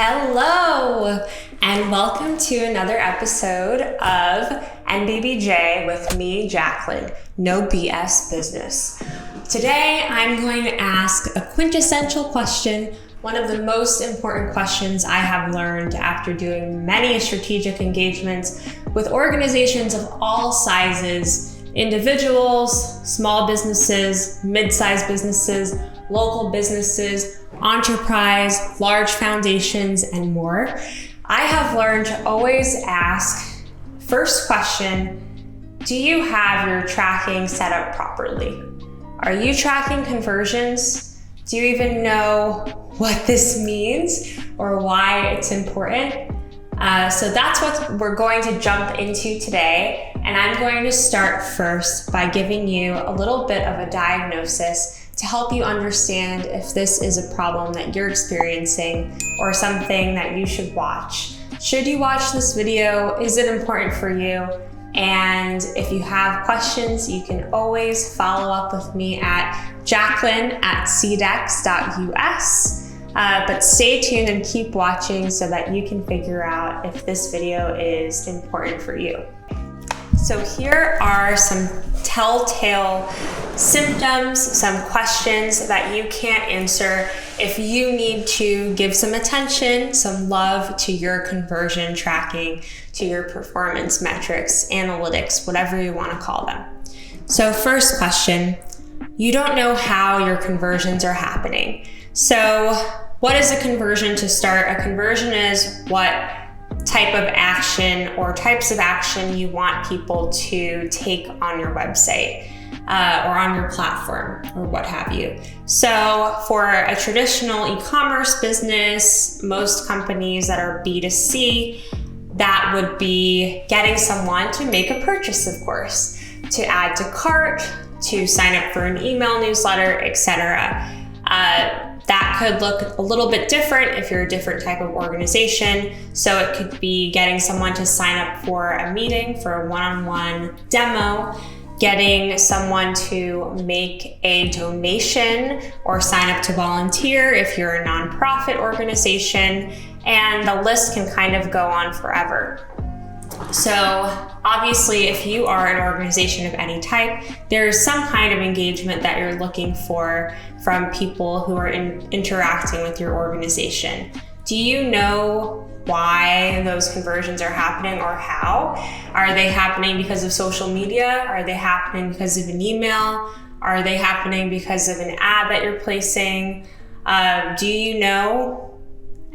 Hello, and welcome to another episode of NBBJ with me, Jacqueline. No BS business. Today, I'm going to ask a quintessential question, one of the most important questions I have learned after doing many strategic engagements with organizations of all sizes, individuals, small businesses, mid-sized businesses, local businesses, enterprise, large foundations, and more. I have learned to always ask, first question, do you have your tracking set up properly? Are you tracking conversions? Do you even know what this means or why it's important? So that's what we're going to jump into today. And I'm going to start first by giving you a little bit of a diagnosis to help you understand if this is a problem that you're experiencing or something that you should watch. Should you watch this video? Is it important for you? And if you have questions, you can always follow up with me at jacqueline@seedx.us. But stay tuned and keep watching so that you can figure out if this video is important for you. So here are some telltale symptoms, some questions that you can't answer if you need to give some attention, some love to your conversion tracking, to your performance metrics, analytics, whatever you want to call them. So first question, you don't know how your conversions are happening. So what is a conversion to start? A conversion is what type of action or types of action you want people to take on your website or on your platform or what have you. So for a traditional e-commerce business, most companies that are B2C, that would be getting someone to make a purchase, of course, to add to cart, to sign up for an email newsletter, etc. That could look a little bit different if you're a different type of organization. So it could be getting someone to sign up for a meeting, for a one-on-one demo, getting someone to make a donation or sign up to volunteer if you're a nonprofit organization, and the list can kind of go on forever. So obviously, if you are an organization of any type, there's some kind of engagement that you're looking for from people who are interacting with your organization. Do you know why those conversions are happening or how? Are they happening because of social media? Are they happening because of an email? Are they happening because of an ad that you're placing? Do you know?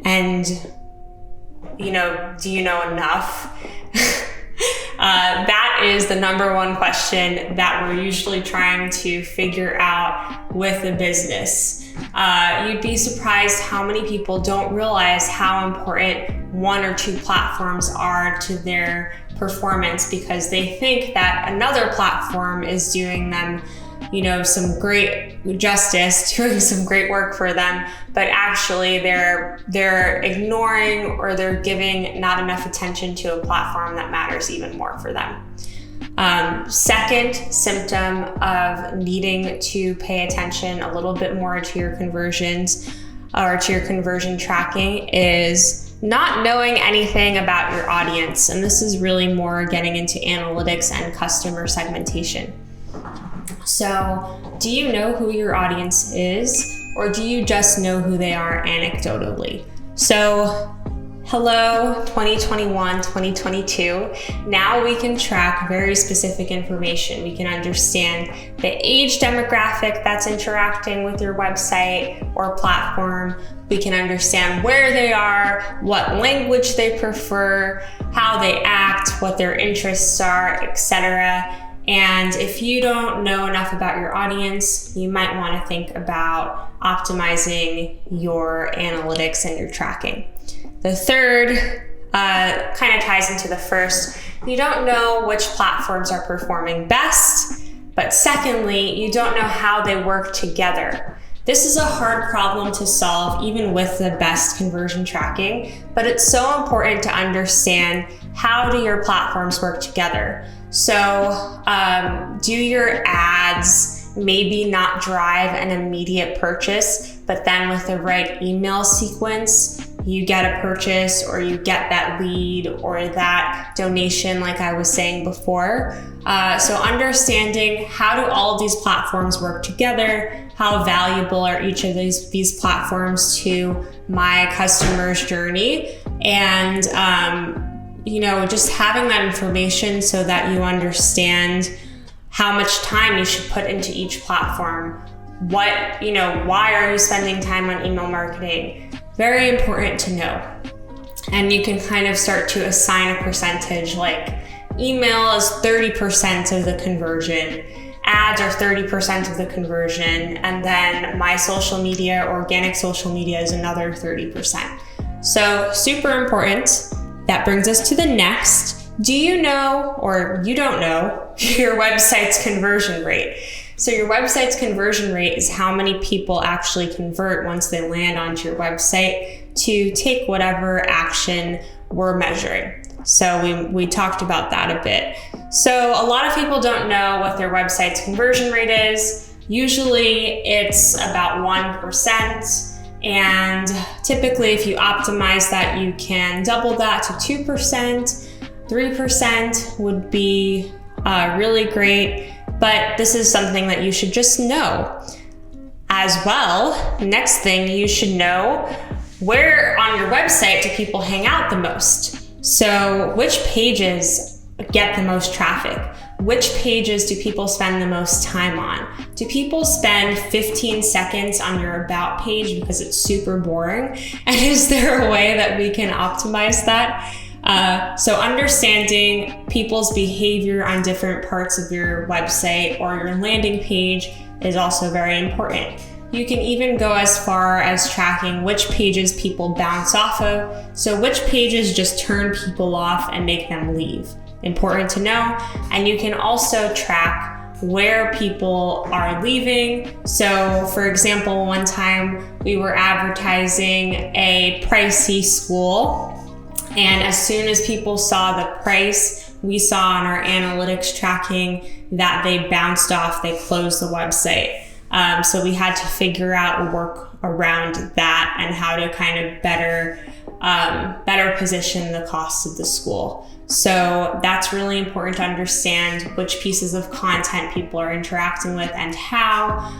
And do you know enough? That is the number one question that we're usually trying to figure out with a business. You'd be surprised how many people don't realize how important one or two platforms are to their performance because they think that another platform is doing them some great justice, doing some great work for them, but actually they're ignoring or they're giving not enough attention to a platform that matters even more for them. Second symptom of needing to pay attention a little bit more to your conversions or to your conversion tracking is not knowing anything about your audience. And this is really more getting into analytics and customer segmentation. So, do you know who your audience is, or do you just know who they are anecdotally? So, hello, 2021, 2022. Now we can track very specific information. We can understand the age demographic that's interacting with your website or platform. We can understand where they are, what language they prefer, how they act, what their interests are, etc. And if you don't know enough about your audience, you might want to think about optimizing your analytics and your tracking. The third kind of ties into the first. You don't know which platforms are performing best, but secondly, you don't know how they work together. This is a hard problem to solve even with the best conversion tracking, but it's so important to understand how do your platforms work together. So do your ads maybe not drive an immediate purchase, but then with the right email sequence, you get a purchase or you get that lead or that donation, like I was saying before. So understanding how do all of these platforms work together, how valuable are each of these platforms to my customer's journey, and just having that information so that you understand how much time you should put into each platform. Why are you spending time on email marketing? Very important to know. And you can kind of start to assign a percentage, like email is 30% of the conversion, ads are 30% of the conversion, and then my social media, organic social media, is another 30%. So super important. That brings us to the next. Do you know, or you don't know, your website's conversion rate? So your website's conversion rate is how many people actually convert once they land onto your website to take whatever action we're measuring. So we talked about that a bit. So a lot of people don't know what their website's conversion rate is. Usually it's about 1%. And typically if you optimize that, you can double that to 2%. 3% would be really great. But this is something that you should just know. As well, next thing, you should know where on your website do people hang out the most. So which pages get the most traffic? Which pages do people spend the most time on? Do people spend 15 seconds on your about page because it's super boring? And is there a way that we can optimize that? So understanding people's behavior on different parts of your website or your landing page is also very important. You can even go as far as tracking which pages people bounce off of. So which pages just turn people off and make them leave. Important to know. And you can also track where people are leaving. So for example, one time we were advertising a pricey school. And as soon as people saw the price, we saw on our analytics tracking that they bounced off, they closed the website. So we had to figure out a work around that and how to kind of better position the cost of the school. So that's really important to understand which pieces of content people are interacting with and how.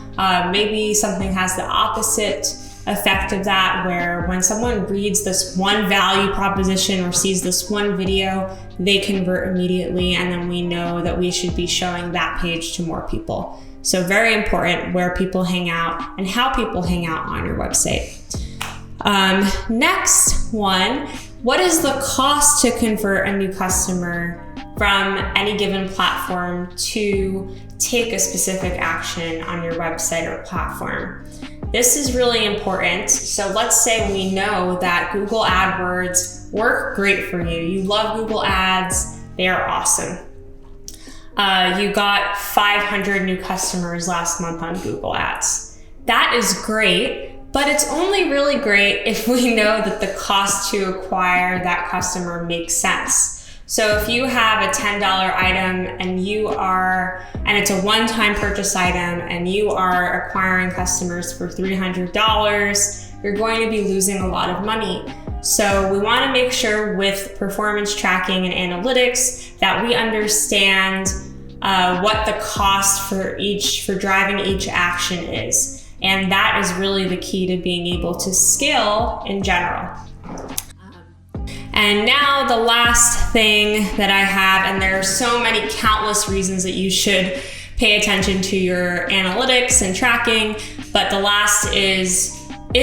Maybe something has the opposite effect of that, where when someone reads this one value proposition or sees this one video, they convert immediately, and then we know that we should be showing that page to more people. So very important where people hang out and how people hang out on your website. Next one, what is the cost to convert a new customer from any given platform to take a specific action on your website or platform? This is really important. So let's say we know that Google AdWords work great for you. You love Google Ads. They are awesome. You got 500 new customers last month on Google Ads. That is great, but it's only really great if we know that the cost to acquire that customer makes sense. So if you have a $10 item and it's a one-time purchase item and you are acquiring customers for $300, you're going to be losing a lot of money. So we want to make sure with performance tracking and analytics that we understand what the cost for driving each action is. And that is really the key to being able to scale in general. And now the last thing that I have, and there are so many countless reasons that you should pay attention to your analytics and tracking, but the last is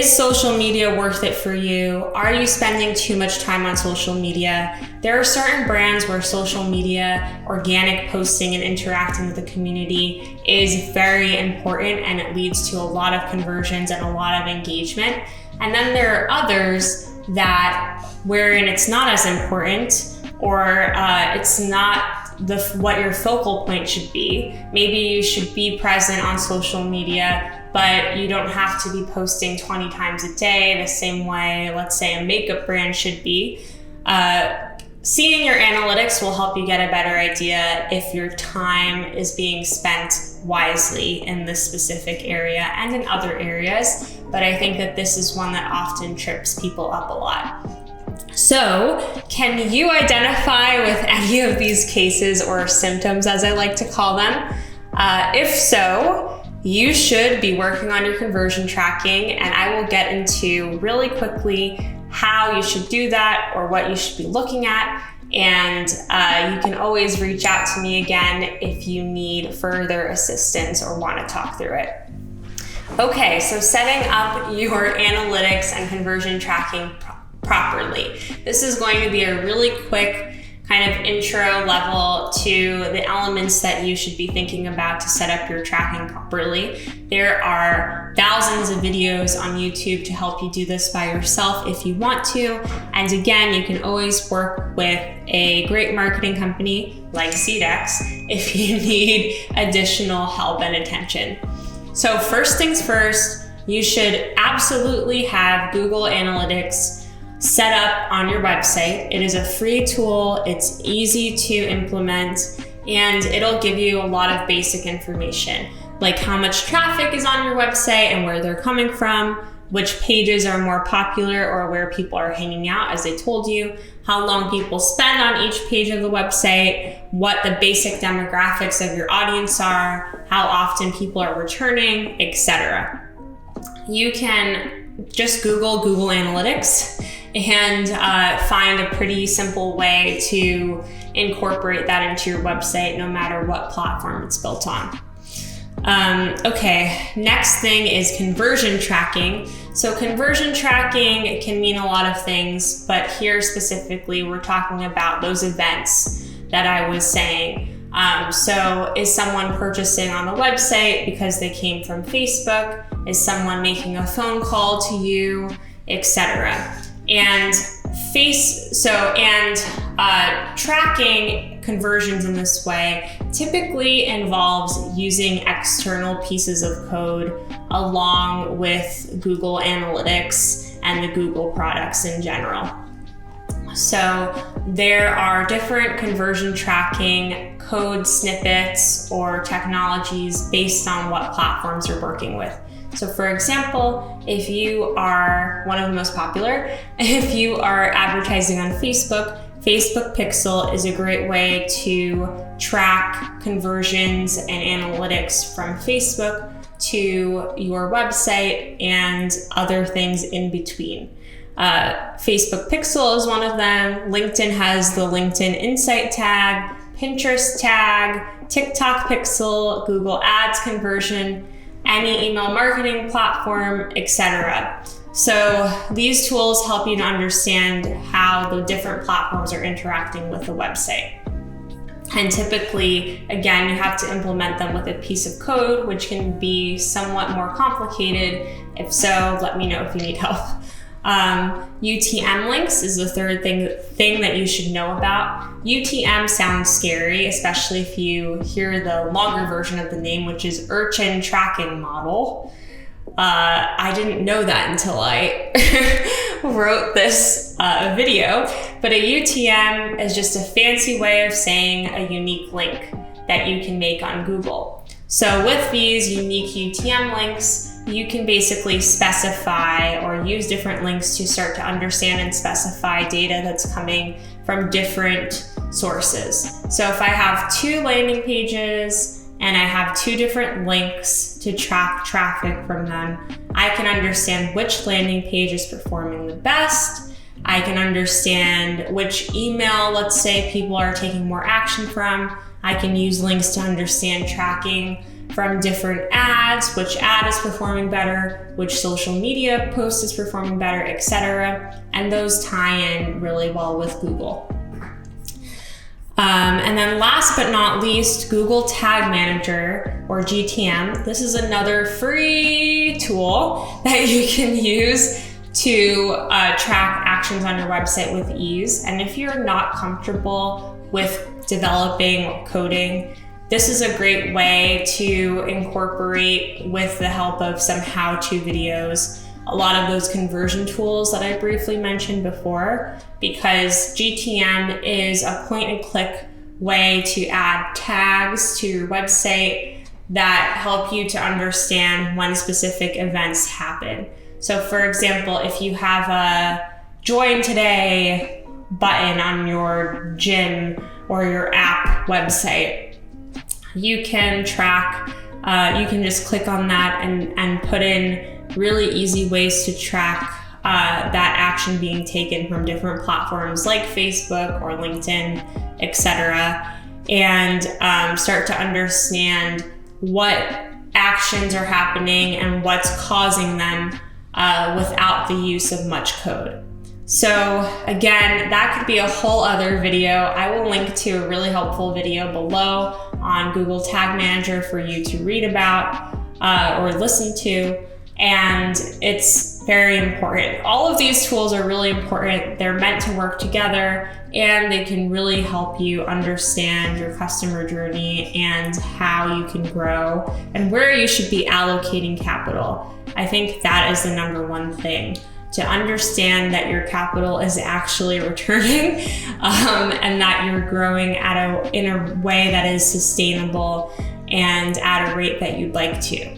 social media worth it for you? Are you spending too much time on social media? There are certain brands where social media, organic posting and interacting with the community is very important, and it leads to a lot of conversions and a lot of engagement. And then there are others wherein it's not as important, or it's not what your focal point should be. Maybe you should be present on social media, but you don't have to be posting 20 times a day the same way, let's say, a makeup brand should be. Seeing your analytics will help you get a better idea if your time is being spent wisely in this specific area and in other areas, but I think that this is one that often trips people up a lot. So, can you identify with any of these cases or symptoms, as I like to call them? If so, you should be working on your conversion tracking, and I will get into really quickly how you should do that or what you should be looking at. And you can always reach out to me again if you need further assistance or want to talk through it. Okay, so setting up your analytics and conversion tracking properly. This is going to be a really quick kind of intro level to the elements that you should be thinking about to set up your tracking properly. There are thousands of videos on YouTube to help you do this by yourself if you want to. And again, you can always work with a great marketing company like SeedX if you need additional help and attention. So first things first, you should absolutely have Google Analytics set up on your website. It is a free tool, it's easy to implement, and it'll give you a lot of basic information, like how much traffic is on your website and where they're coming from, which pages are more popular or where people are hanging out, as I told you, how long people spend on each page of the website, what the basic demographics of your audience are, how often people are returning, etc. You can just Google Analytics and find a pretty simple way to incorporate that into your website, no matter what platform it's built on. Okay, next thing is conversion tracking. So conversion tracking can mean a lot of things, but here specifically, we're talking about those events that I was saying. So is someone purchasing on the website because they came from Facebook? Is someone making a phone call to you, etc.? And tracking conversions in this way typically involves using external pieces of code along with Google Analytics and the Google products in general. So there are different conversion tracking code snippets or technologies based on what platforms you're working with. So for example, if you are one of the most popular, if you are advertising on Facebook, Facebook Pixel is a great way to track conversions and analytics from Facebook to your website and other things in between. Facebook Pixel is one of them. LinkedIn has the LinkedIn Insight tag, Pinterest tag, TikTok Pixel, Google Ads conversion, any email marketing platform, etc. So these tools help you to understand how the different platforms are interacting with the website. And typically, again, you have to implement them with a piece of code, which can be somewhat more complicated. If so, let me know if you need help. UTM links is the third thing that you should know about. UTM sounds scary, especially if you hear the longer version of the name, which is Urchin Tracking Model. I didn't know that until I wrote this video, but a UTM is just a fancy way of saying a unique link that you can make on Google. So with these unique UTM links, you can basically specify or use different links to start to understand and specify data that's coming from different sources. So if I have 2 landing pages and I have 2 different links to track traffic from them, I can understand which landing page is performing the best. I can understand which email, let's say, people are taking more action from. I can use links to understand tracking from different ads, which ad is performing better, which social media post is performing better, etc. And those tie in really well with Google. And then last but not least, Google Tag Manager, or GTM. This is another free tool that you can use to track actions on your website with ease. And if you're not comfortable with developing coding, this is a great way to incorporate, with the help of some how-to videos, a lot of those conversion tools that I briefly mentioned before, because GTM is a point-and-click way to add tags to your website that help you to understand when specific events happen. So for example, if you have a join today button on your gym or your app website, you can track, you can just click on that and put in really easy ways to track that action being taken from different platforms like Facebook or LinkedIn, etc., and start to understand what actions are happening and what's causing them without the use of much code. So again, that could be a whole other video. I will link to a really helpful video below on Google Tag Manager for you to read about or listen to, and it's very important. All of these tools are really important. They're meant to work together, and they can really help you understand your customer journey and how you can grow and where you should be allocating capital. I think that is the #1 thing, to understand that your capital is actually returning and that you're growing in a way that is sustainable and at a rate that you'd like to.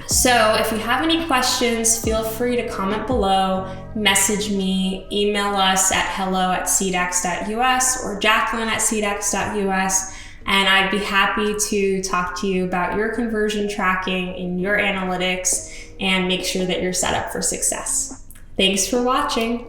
So if you have any questions, feel free to comment below, message me, email us at hello@seedx.us or Jacqueline@seedx.us, and I'd be happy to talk to you about your conversion tracking in your analytics and make sure that you're set up for success. Thanks for watching.